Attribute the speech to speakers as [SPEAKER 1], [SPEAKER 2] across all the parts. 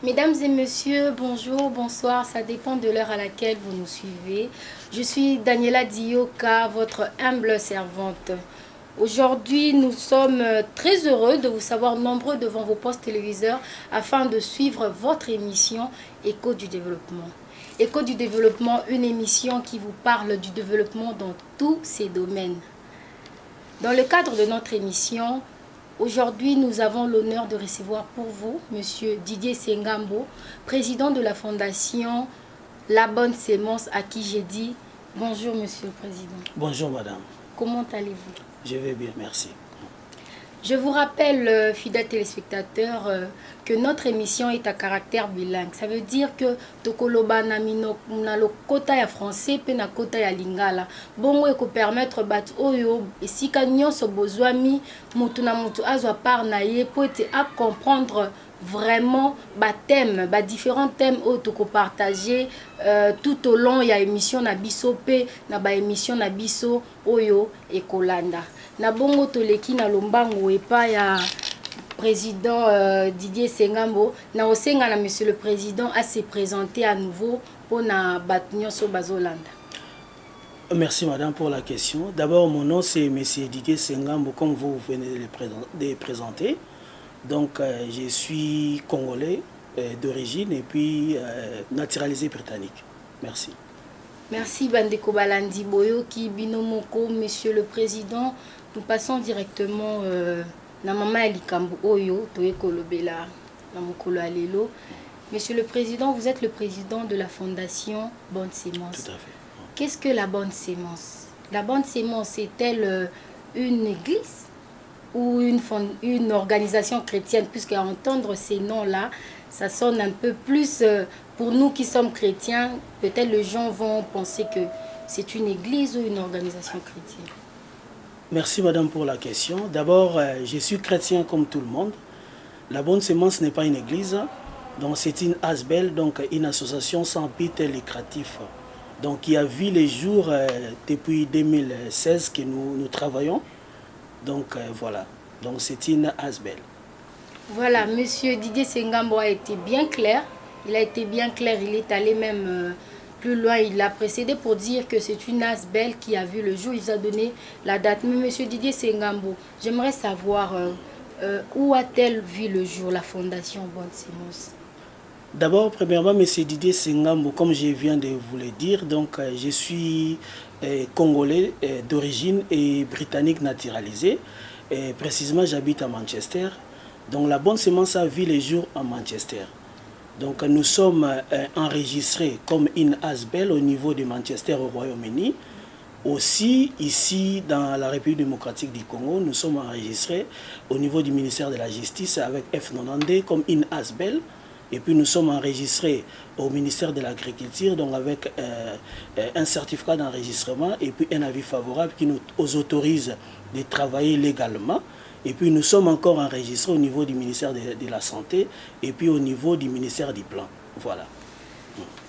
[SPEAKER 1] Mesdames et messieurs, bonjour, bonsoir, ça dépend de l'heure à laquelle vous nous suivez. Je suis Daniela Dioka, votre humble servante. Aujourd'hui, nous sommes très heureux de vous savoir nombreux devant vos postes téléviseurs afin de suivre votre émission Écho du développement. Écho du développement, une émission qui vous parle du développement dans tous ses domaines. Dans le cadre de notre émission, aujourd'hui, nous avons l'honneur de recevoir pour vous Monsieur Didier Sengambo, président de la Fondation La Bonne Sémence, à qui j'ai dit bonjour Monsieur le Président.
[SPEAKER 2] Bonjour Madame.
[SPEAKER 1] Comment allez-vous?
[SPEAKER 2] Je vais bien, merci.
[SPEAKER 1] Je vous rappelle, fidèles téléspectateurs, que notre émission est à caractère bilingue. Ça veut dire que tokoloba na kota ya français pe na kota ya lingala. Bongo eko permettre bat oyo esika nyonso bozwami mutu na mutu azwa par na ye po ete a comprendre vraiment thème, différents thèmes auto partager tout au long ya émission na biso pe na émission na biso oyo ekolanda. Na bongo toleki na lombango epa ya président Didier Sengambo na osenga na monsieur le président à se présenter à nouveau pour na batnyonso bazolanda.
[SPEAKER 2] Merci madame pour la question. D'abord mon nom c'est monsieur Didier Sengambo comme vous venez de le présenter. Donc je suis congolais d'origine et puis naturalisé britannique. Merci.
[SPEAKER 1] Merci Bandeko Balandi Boyo qui binomoko monsieur le président. Nous passons directement na mama Likambo Oyo toye kolobela na mokolo alelo. Monsieur le président, vous êtes le président de la fondation Bonne Sémence.
[SPEAKER 2] Tout à fait.
[SPEAKER 1] Qu'est-ce que la Bonne Sémence? La Bonne Sémence est-elle une église ou une organisation chrétienne, puisque à entendre ces noms-là, ça sonne un peu plus, pour nous qui sommes chrétiens, peut-être les gens vont penser que c'est une église ou une organisation chrétienne.
[SPEAKER 2] Merci madame pour la question. D'abord, je suis chrétien comme tout le monde. La Bonne Sémence n'est pas une église, donc c'est une ASBEL, donc une association sans but lucratif. Donc qui a vu les jours depuis 2016 que nous travaillons. Donc voilà, donc c'est une ASBEL.
[SPEAKER 1] Voilà, monsieur Didier Sengambo a été bien clair. Il a été bien clair, il est allé même plus loin. Il a précédé pour dire que c'est une ASBEL qui a vu le jour. Il vous a donné la date. Mais monsieur Didier Sengambo, j'aimerais savoir où a-t-elle vu le jour, la fondation Bonne Sémence?
[SPEAKER 2] D'abord, premièrement, monsieur Didier Sengambo, comme je viens de vous le dire, donc je suis congolais d'origine et britannique naturalisé. Précisément, j'habite à Manchester. Donc la Bonne Sémence a vu les jours à Manchester. Donc nous sommes enregistrés comme une ASBEL au niveau de Manchester au Royaume-Uni. Aussi, ici, dans la République démocratique du Congo, nous sommes enregistrés au niveau du ministère de la Justice avec F90 comme une ASBEL. Et puis nous sommes enregistrés au ministère de l'Agriculture, donc avec un certificat d'enregistrement et puis un avis favorable qui nous autorise de travailler légalement. Et puis nous sommes encore enregistrés au niveau du ministère de la Santé et puis au niveau du ministère du Plan. Voilà.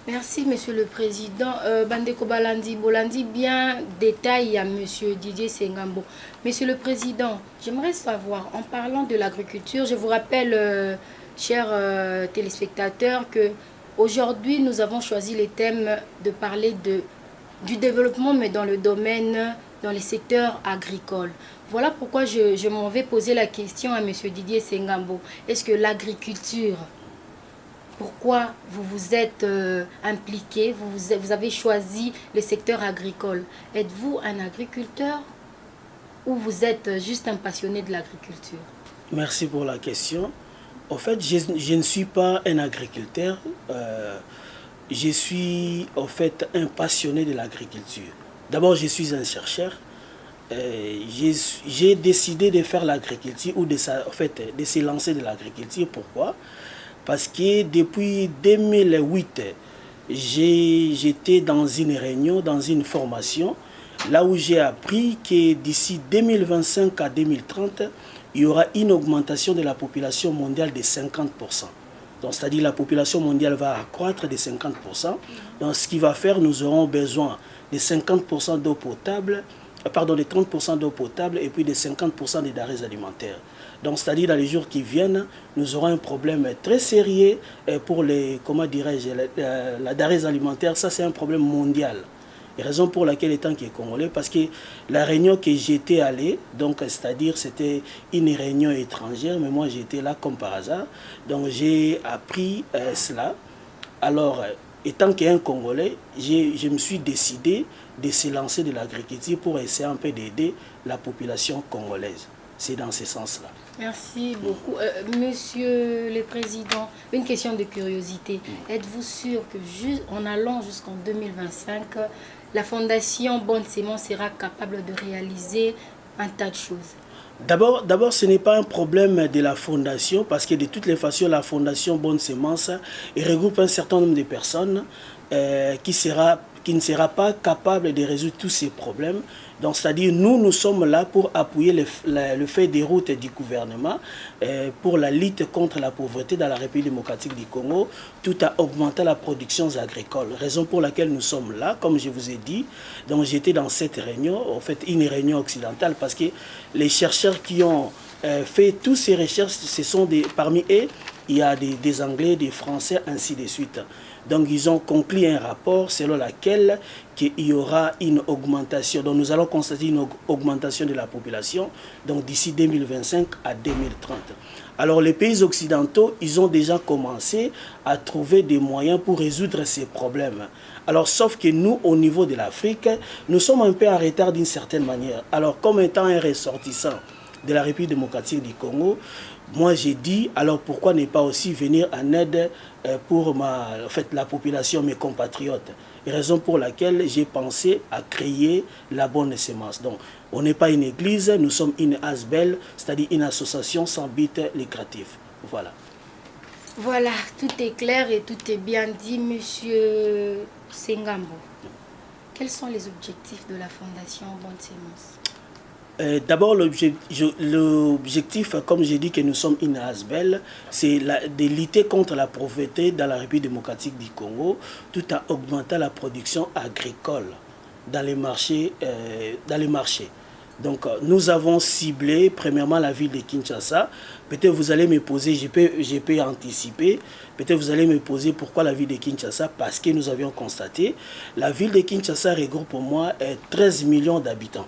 [SPEAKER 1] Merci monsieur le président. Bandeko Balandi Bolandi, bien détail à monsieur Didier Sengambo. Monsieur le président, j'aimerais savoir, en parlant de l'agriculture, je vous rappelle... chers téléspectateurs, que aujourd'hui nous avons choisi les thèmes de parler du développement, mais dans le domaine, dans les secteurs agricoles. Voilà pourquoi je m'en vais poser la question à monsieur Didier Sengambo. Est-ce que l'agriculture, pourquoi vous vous êtes impliqué, vous avez choisi le secteur agricole? Êtes-vous un agriculteur ou vous êtes juste un passionné de l'agriculture?
[SPEAKER 2] Merci pour la question. En fait, je ne suis pas un agriculteur, je suis en fait un passionné de l'agriculture. D'abord, je suis un chercheur. J'ai décidé de faire l'agriculture ou de se lancer de l'agriculture. Pourquoi? Parce que depuis 2008, j'étais dans une réunion, dans une formation, là où j'ai appris que d'ici 2025 à 2030, il y aura une augmentation de la population mondiale de 50%. Donc, c'est-à-dire la population mondiale va accroître de 50%. Donc, ce qui va faire, nous aurons besoin de 50% d'eau potable pardon, de 30% d'eau potable et puis de 50% des denrées alimentaires. Donc, c'est-à-dire dans les jours qui viennent, nous aurons un problème très sérieux pour les, comment dirais-je, la denrées alimentaire. Ça, c'est un problème mondial. Et raison pour laquelle, étant qui est congolais, parce que la réunion que j'étais allé, donc c'est-à-dire c'était une réunion étrangère, mais moi j'étais là comme par hasard. Donc j'ai appris cela. Alors, étant qu'un Congolais, je me suis décidé de se lancer de l'agriculture pour essayer un peu d'aider la population congolaise. C'est dans ce sens-là.
[SPEAKER 1] Merci beaucoup. Monsieur le Président, une question de curiosité. Êtes-vous sûr que en allant jusqu'en 2025, la Fondation Bonne Semence sera capable de réaliser un tas de choses?
[SPEAKER 2] D'abord, ce n'est pas un problème de la fondation, parce que de toutes les façons, la Fondation Bonne Semence regroupe un certain nombre de personnes qui ne sera pas capable de résoudre tous ces problèmes. Donc, c'est-à-dire, nous sommes là pour appuyer le fait des routes du gouvernement pour la lutte contre la pauvreté dans la République démocratique du Congo, tout à augmenter la production agricole. Raison pour laquelle nous sommes là, comme je vous ai dit. Donc, j'étais dans cette réunion, en fait, une réunion occidentale, parce que les chercheurs qui ont fait toutes ces recherches, ce sont parmi eux, il y a des Anglais, des Français, ainsi de suite. Donc, ils ont conclu un rapport selon lequel il y aura une augmentation. Donc, nous allons constater une augmentation de la population d'ici 2025 à 2030. Alors, les pays occidentaux, ils ont déjà commencé à trouver des moyens pour résoudre ces problèmes. Alors, sauf que nous, au niveau de l'Afrique, nous sommes un peu en retard d'une certaine manière. Alors, comme étant un ressortissant de la République démocratique du Congo, moi j'ai dit, alors pourquoi ne pas aussi venir en aide pour la population, mes compatriotes. Et raison pour laquelle j'ai pensé à créer la Bonne Semence. Donc, on n'est pas une église, nous sommes une ASBEL, c'est-à-dire une association sans but lucratif. Voilà.
[SPEAKER 1] Voilà, tout est clair et tout est bien dit, Monsieur Sengambo. Quels sont les objectifs de la Fondation Bonne Semence?
[SPEAKER 2] D'abord, l'objectif, comme j'ai dit que nous sommes une ASBEL, c'est de lutter contre la pauvreté dans la République démocratique du Congo, tout en augmentant la production agricole dans les marchés. Donc, nous avons ciblé, premièrement, la ville de Kinshasa. Peut-être vous allez me poser, je peux anticiper, peut-être vous allez me poser pourquoi la ville de Kinshasa, parce que nous avions constaté, la ville de Kinshasa regroupe au moins 13 millions d'habitants.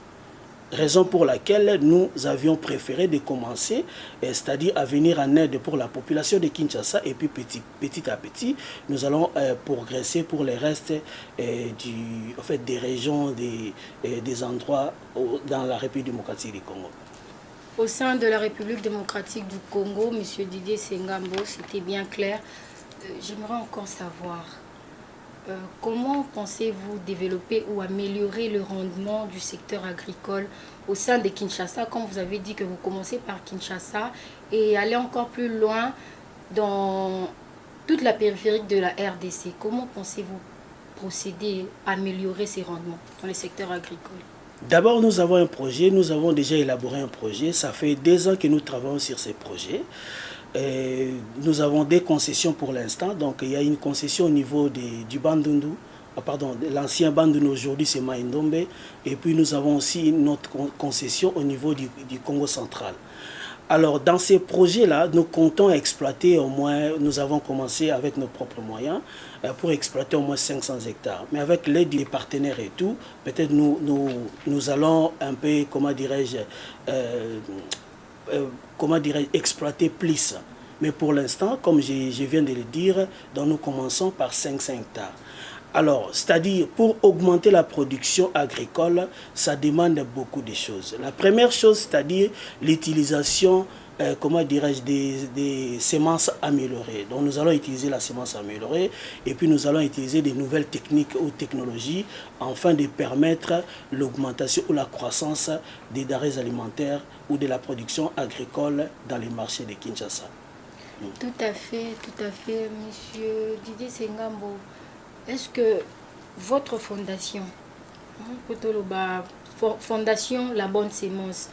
[SPEAKER 2] Raison pour laquelle nous avions préféré de commencer, c'est-à-dire à venir en aide pour la population de Kinshasa, et puis petit à petit, nous allons progresser pour les restes des régions, des endroits dans la République démocratique du Congo.
[SPEAKER 1] Au sein de la République démocratique du Congo, M. Didier Sengambo, c'était bien clair. J'aimerais encore savoir, comment pensez-vous développer ou améliorer le rendement du secteur agricole au sein de Kinshasa, comme vous avez dit que vous commencez par Kinshasa et aller encore plus loin dans toute la périphérie de la RDC? Comment pensez-vous procéder à améliorer ces rendements dans le secteur agricole?
[SPEAKER 2] D'abord, nous avons un projet, nous avons déjà élaboré un projet. Ça fait 2 ans que nous travaillons sur ces projets. Nous avons des concessions pour l'instant. Donc, il y a une concession au niveau du Bandundu, l'ancien Bandundu, aujourd'hui c'est Maïndombe. Et puis, nous avons aussi une autre concession au niveau du Congo central. Alors, dans ces projets-là, nous comptons exploiter au moins, nous avons commencé avec nos propres moyens, pour exploiter au moins 500 hectares. Mais avec l'aide des partenaires et tout, peut-être nous allons un peu, exploiter plus. Mais pour l'instant, comme je viens de le dire, donc nous commençons par 500 hectares. Alors, c'est-à-dire, pour augmenter la production agricole, ça demande beaucoup de choses. La première chose, c'est-à-dire l'utilisation, des semences améliorées. Donc, nous allons utiliser la semence améliorée et puis nous allons utiliser des nouvelles techniques ou technologies afin de permettre l'augmentation ou la croissance des denrées alimentaires ou de la production agricole dans les marchés de Kinshasa.
[SPEAKER 1] Tout à fait, Monsieur Didier Sengambo. Est-ce que votre fondation, Fondation La Bonne Semence,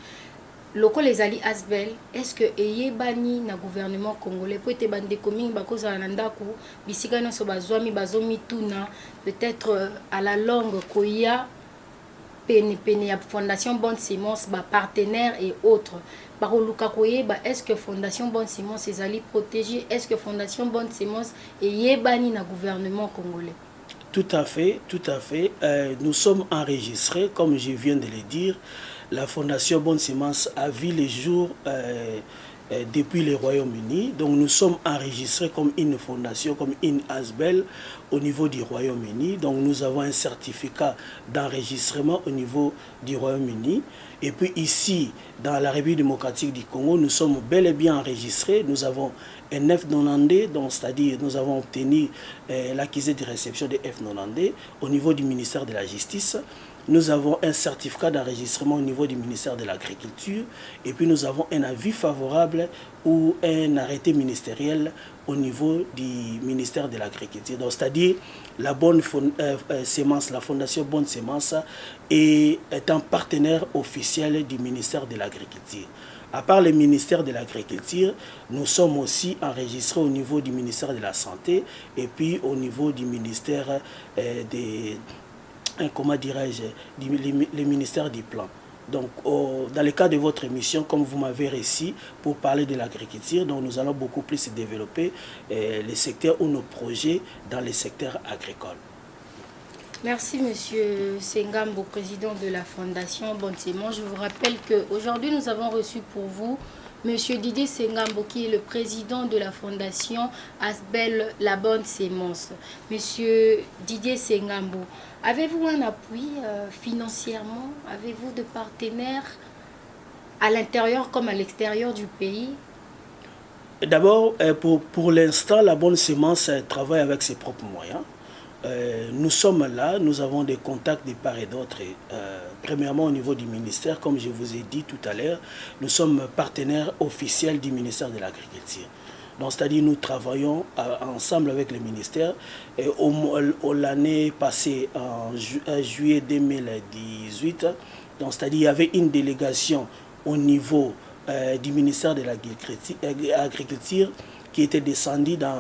[SPEAKER 1] loko les ali Asbel, est-ce que eyebani na gouvernement congolais peut être bande commune bakoza nandaku bisika no so bazwami bazomi tuna peut-être à la longue koya pene Fondation Bonne Semence, partenaires et autres. Est-ce que Fondation Bonne Semence est allée protéger? Est-ce que Fondation Bonne Semence est yébani na gouvernement congolais?
[SPEAKER 2] Tout à fait, tout à fait. Nous sommes enregistrés, comme je viens de le dire. La Fondation Bonne Semence a vu les jours depuis le Royaume-Uni. Donc nous sommes enregistrés comme une fondation, comme une ASBEL au niveau du Royaume-Uni. Donc nous avons un certificat d'enregistrement au niveau du Royaume-Uni. Et puis ici, dans la République démocratique du Congo, nous sommes bel et bien enregistrés. Nous avons un F90, donc c'est-à-dire nous avons obtenu l'acquisition de réception de F90 au niveau du ministère de la Justice. Nous avons un certificat d'enregistrement au niveau du ministère de l'Agriculture et puis nous avons un avis favorable ou un arrêté ministériel au niveau du ministère de l'Agriculture. Donc c'est-à-dire la bonne sémence, la Fondation Bonne Semence est un partenaire officiel du ministère de l'Agriculture. À part le ministère de l'Agriculture, nous sommes aussi enregistrés au niveau du ministère de la Santé et puis au niveau du ministère comment dirais-je, le ministère du Plan. Donc, dans le cas de votre émission, comme vous m'avez reçu pour parler de l'agriculture, donc nous allons beaucoup plus développer les secteurs ou nos projets dans les secteurs agricoles.
[SPEAKER 1] Merci, Monsieur Sengambo, président de la Fondation Bonne Semence. Je vous rappelle qu'aujourd'hui, nous avons reçu pour vous Monsieur Didier Sengambo, qui est le président de la Fondation ASBEL La Bonne Semence. Monsieur Didier Sengambo, avez-vous un appui financièrement? Avez-vous de partenaires à l'intérieur comme à l'extérieur du pays?
[SPEAKER 2] D'abord, pour l'instant, La Bonne Semence travaille avec ses propres moyens. Nous sommes là, nous avons des contacts de part et d'autre. Premièrement, au niveau du ministère, comme je vous ai dit tout à l'heure, nous sommes partenaires officiels du ministère de l'Agriculture. Donc, c'est-à-dire nous travaillons ensemble avec le ministère. L'année passée, en juillet 2018, donc c'est-à-dire il y avait une délégation au niveau du ministère de l'Agriculture qui était descendue dans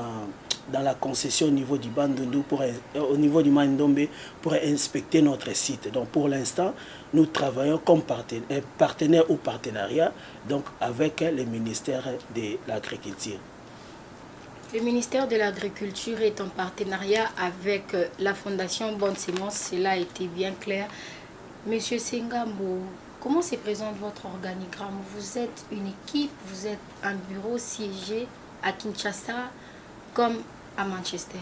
[SPEAKER 2] la concession au niveau du Bandundu, au niveau du Mandombe, pour inspecter notre site. Donc pour l'instant, nous travaillons comme partenaire ou partenariat donc avec le ministère de l'Agriculture.
[SPEAKER 1] Le ministère de l'Agriculture est en partenariat avec la Fondation Bonne Semence, cela a été bien clair. Monsieur Sengambo, comment se présente votre organigramme? Vous êtes une équipe, vous êtes un bureau siégé à Kinshasa comme à Manchester?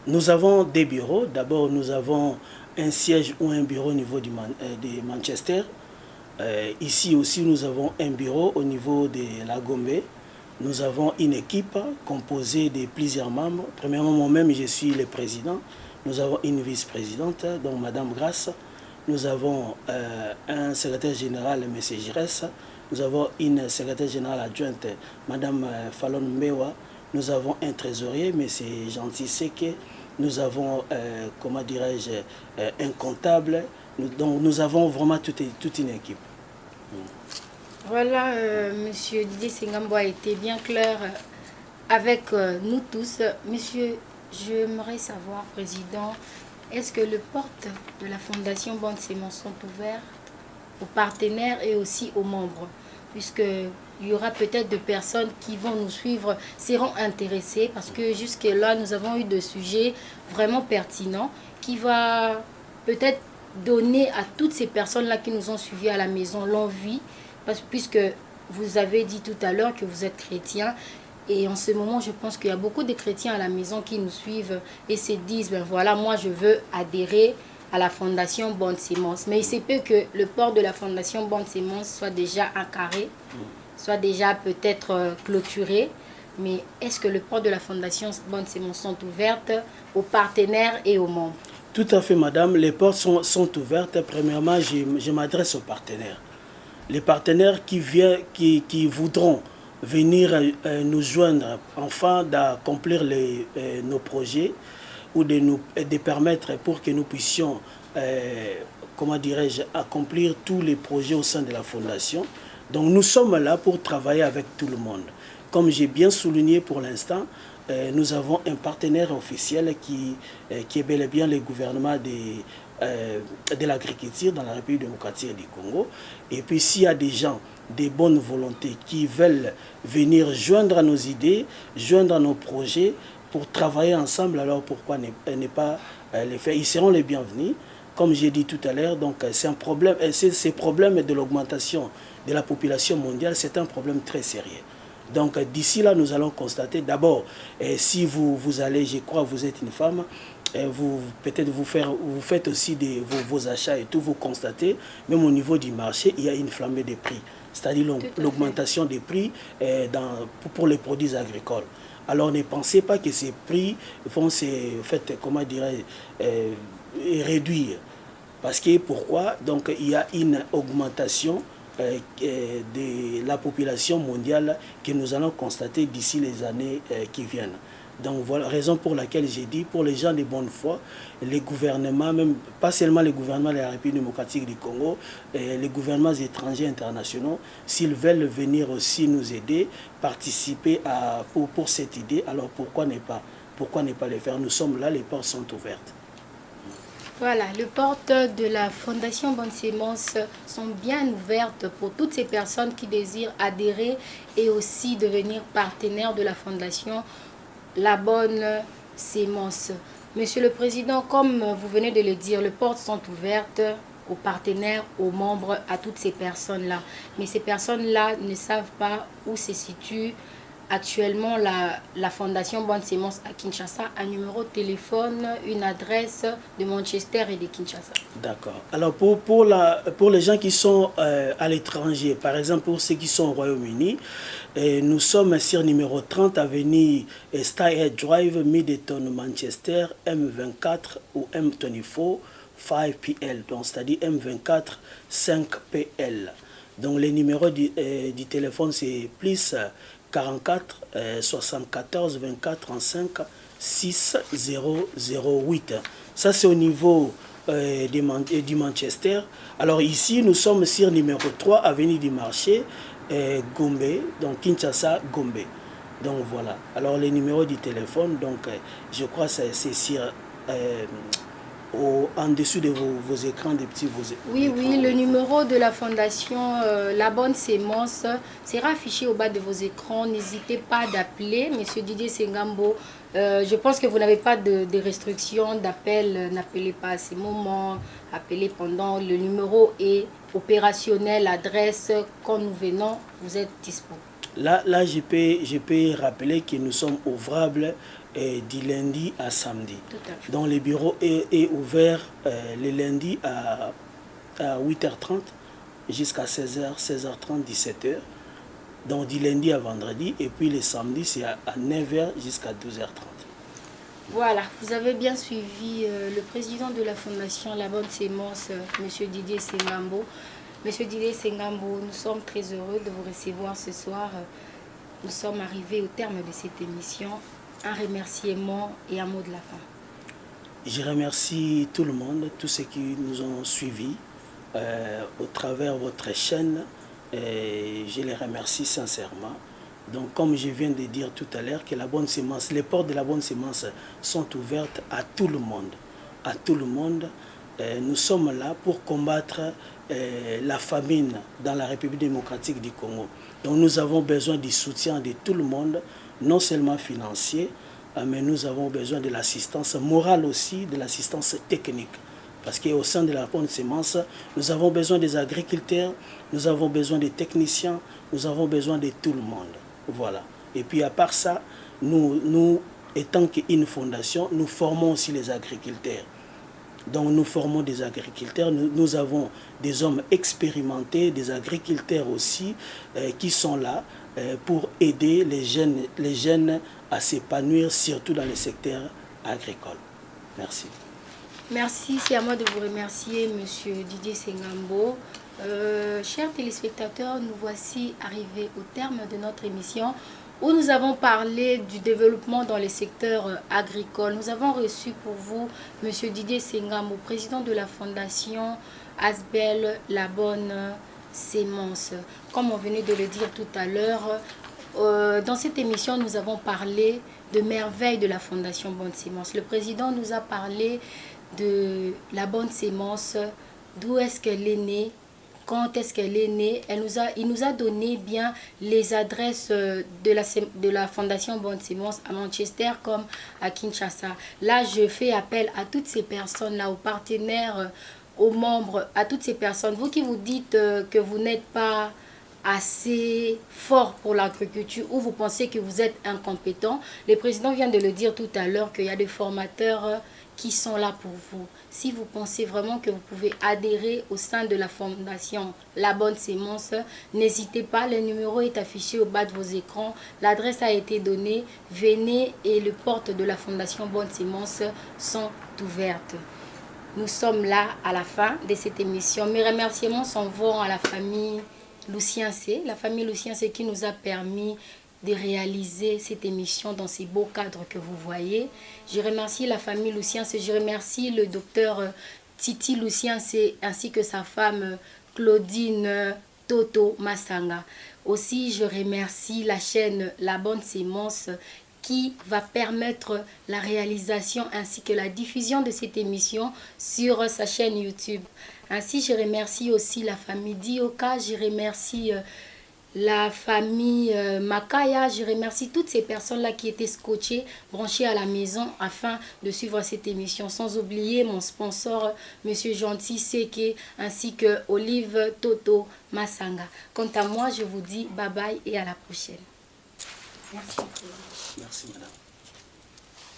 [SPEAKER 2] Nous avons des bureaux. D'abord, nous avons un siège ou un bureau au niveau de Manchester. Ici aussi, nous avons un bureau au niveau de la Gombe. Nous avons une équipe composée de plusieurs membres. Premièrement, moi-même, je suis le président. Nous avons une vice-présidente, donc Madame Grasse. Nous avons un secrétaire général, M. Giresse. Nous avons une secrétaire générale adjointe, Mme Fallon Mbewa. Nous avons un trésorier, M. Gentil Seke. Nous avons, comment dirais-je, un comptable. Donc nous avons vraiment toute une équipe.
[SPEAKER 1] Voilà, M. Didier Sengambo a été bien clair avec nous tous. Monsieur, j'aimerais savoir, Président, est-ce que les portes de la Fondation Bonne Semence sont ouvertes aux partenaires et aussi aux membres? Puisqu'il y aura peut-être des personnes qui vont nous suivre, seront intéressées, parce que jusque-là, nous avons eu des sujets vraiment pertinents qui va peut-être donner à toutes ces personnes-là qui nous ont suivis à la maison l'envie, puisque vous avez dit tout à l'heure que vous êtes chrétien, et en ce moment, je pense qu'il y a beaucoup de chrétiens à la maison qui nous suivent et se disent, ben voilà, moi je veux adhérer à la Fondation Bonne Semence. Mais il se peut que le port de la Fondation Bonne Semence soit déjà un carré, soit déjà peut-être clôturé. Mais est-ce que le port de la Fondation Bonne Semence sont ouvertes aux partenaires et aux membres?
[SPEAKER 2] Tout à fait, madame. Les portes sont ouvertes. Premièrement, je m'adresse aux partenaires. Les partenaires qui voudront venir nous joindre afin d'accomplir nos projets ou de permettre pour que nous puissions, comment dirais-je, accomplir tous les projets au sein de la Fondation. Donc nous sommes là pour travailler avec tout le monde. Comme j'ai bien souligné pour l'instant, nous avons un partenaire officiel qui est bel et bien le gouvernement de l'agriculture dans la République démocratique du Congo. Et puis s'il y a des gens de bonne volonté qui veulent venir joindre à nos idées, joindre à nos projets pour travailler ensemble, alors pourquoi ne pas les faire? Ils seront les bienvenus. Comme j'ai dit tout à l'heure, donc c'est un problème, ces problèmes de l'augmentation de la population mondiale, c'est un problème très sérieux. Donc d'ici là, nous allons constater d'abord, si vous allez, je crois, vous êtes une femme, peut-être vous faites aussi vos achats et tout, vous constatez, même au niveau du marché, il y a une flambée des prix, c'est-à-dire l'augmentation des prix pour les produits agricoles. Alors ne pensez pas que ces prix vont se, comment dirais-je, réduire. Parce que pourquoi? Donc il y a une augmentation de la population mondiale que nous allons constater d'ici les années qui viennent. Donc voilà, raison pour laquelle j'ai dit, pour les gens de bonne foi, les gouvernements, même pas seulement les gouvernements de la République démocratique du Congo, les gouvernements étrangers internationaux, s'ils veulent venir aussi nous aider, participer pour cette idée, alors pourquoi ne pas le faire? Nous sommes là, les portes sont ouvertes.
[SPEAKER 1] Voilà, les portes de la Fondation Bonne Sémence sont bien ouvertes pour toutes ces personnes qui désirent adhérer et aussi devenir partenaires de la Fondation La Bonne Sémence. Monsieur le Président, comme vous venez de le dire, les portes sont ouvertes aux partenaires, aux membres, à toutes ces personnes-là. Mais ces personnes-là ne savent pas où se situe actuellement la Fondation Bonne Sémence à Kinshasa, un numéro de téléphone, une adresse de Manchester et de Kinshasa.
[SPEAKER 2] D'accord. Alors pour les gens qui sont à l'étranger, par exemple pour ceux qui sont au Royaume-Uni, nous sommes sur numéro 30 avenue Styhead Drive, Middleton, Manchester, M24 ou M24 5PL, donc c'est-à-dire M24 5PL. Donc le numéro du téléphone c'est plus 44 74 24 35 6008. Ça c'est au niveau du Manchester. Alors ici nous sommes sur numéro 3 avenue du Marché, Gombe, donc Kinshasa, Gombe. Donc voilà. Alors les numéros du téléphone, donc je crois que c'est sur en dessous de vos écrans, des petits
[SPEAKER 1] Oui, le numéro de la Fondation La Bonne Sémence sera affiché au bas de vos écrans. N'hésitez pas d'appeler Monsieur Didier Sengambo. Je pense que vous n'avez pas de restrictions d'appel. N'appelez pas à ces moments. Appelez pendant. Le numéro est opérationnel. L'adresse, quand nous venons, vous êtes disponible.
[SPEAKER 2] Là je peux rappeler que nous sommes ouvrables du lundi à samedi. Donc le bureau est ouvert le lundi à 8h30 jusqu'à 16h, 16h30, 17h. Donc du lundi à vendredi. Et puis le samedi c'est à 9h jusqu'à 12h30.
[SPEAKER 1] Voilà, vous avez bien suivi le président de la Fondation La Bonne Sémence, M. Didier Sengambo. Monsieur Didier Sengambo, nous sommes très heureux de vous recevoir ce soir. Nous sommes arrivés au terme de cette émission. Un remerciement et un mot de la fin.
[SPEAKER 2] Je remercie tout le monde, tous ceux qui nous ont suivis au travers de votre chaîne. Je les remercie sincèrement. Donc comme je viens de dire tout à l'heure, que la bonne sémence, les portes de la bonne sémence sont ouvertes à tout le monde. À tout le monde. Nous sommes là pour combattre la famine dans la République démocratique du Congo. Donc nous avons besoin du soutien de tout le monde, non seulement financier, mais nous avons besoin de l'assistance morale aussi, de l'assistance technique. Parce qu'au sein de la bonne sémence, nous avons besoin des agriculteurs, nous avons besoin des techniciens, nous avons besoin de tout le monde. Voilà. Et puis à part ça, nous étant qu'une fondation, nous formons aussi les agriculteurs. Donc nous formons des agriculteurs, nous avons des hommes expérimentés, des agriculteurs aussi, qui sont là pour aider les jeunes à s'épanouir, surtout dans le secteur agricole. Merci.
[SPEAKER 1] Merci, c'est à moi de vous remercier, Monsieur Didier Sengambo. Chers téléspectateurs, nous voici arrivés au terme de notre émission où nous avons parlé du développement dans les secteurs agricoles. Nous avons reçu pour vous M. Didier Sengambo, président de la Fondation Asbel La Bonne Sémence. Comme on venait de le dire tout à l'heure, Dans cette émission, nous avons parlé de merveilles de la Fondation Bonne Sémence. Le président nous a parlé de la Bonne Sémence, d'où est-ce qu'elle est née, quand est-ce qu'elle est née. Il nous a donné bien les adresses de la Fondation Bonne Sémence à Manchester comme à Kinshasa. Là, je fais appel à toutes ces personnes-là, aux partenaires, aux membres, à toutes ces personnes. Vous qui vous dites que vous n'êtes pas assez fort pour l'agriculture ou vous pensez que vous êtes incompétent, le président vient de le dire tout à l'heure qu'il y a des formateurs qui sont là pour vous. Si vous pensez vraiment que vous pouvez adhérer au sein de la fondation La Bonne Sémence, n'hésitez pas, le numéro est affiché au bas de vos écrans, l'adresse a été donnée, venez et les portes de la fondation Bonne Sémence sont ouvertes. Nous sommes là à la fin de cette émission. Mes remerciements s'en vont à la famille Lucien C, la famille Lucien C qui nous a permis de réaliser cette émission dans ces beaux cadres que vous voyez. Je remercie la famille Lucien C, je remercie le docteur Titi Lucien C ainsi que sa femme Claudine Toto Massanga. Aussi, je remercie la chaîne La Bonne Sémence qui va permettre la réalisation ainsi que la diffusion de cette émission sur sa chaîne YouTube. Ainsi, je remercie aussi la famille Dioka, je remercie la famille Makaya, je remercie toutes ces personnes-là qui étaient scotchées, branchées à la maison afin de suivre cette émission. Sans oublier mon sponsor, M. Gentil Seke, ainsi que Olive Toto Massanga. Quant à moi, je vous dis bye bye et à la prochaine. Merci.
[SPEAKER 2] Merci, madame.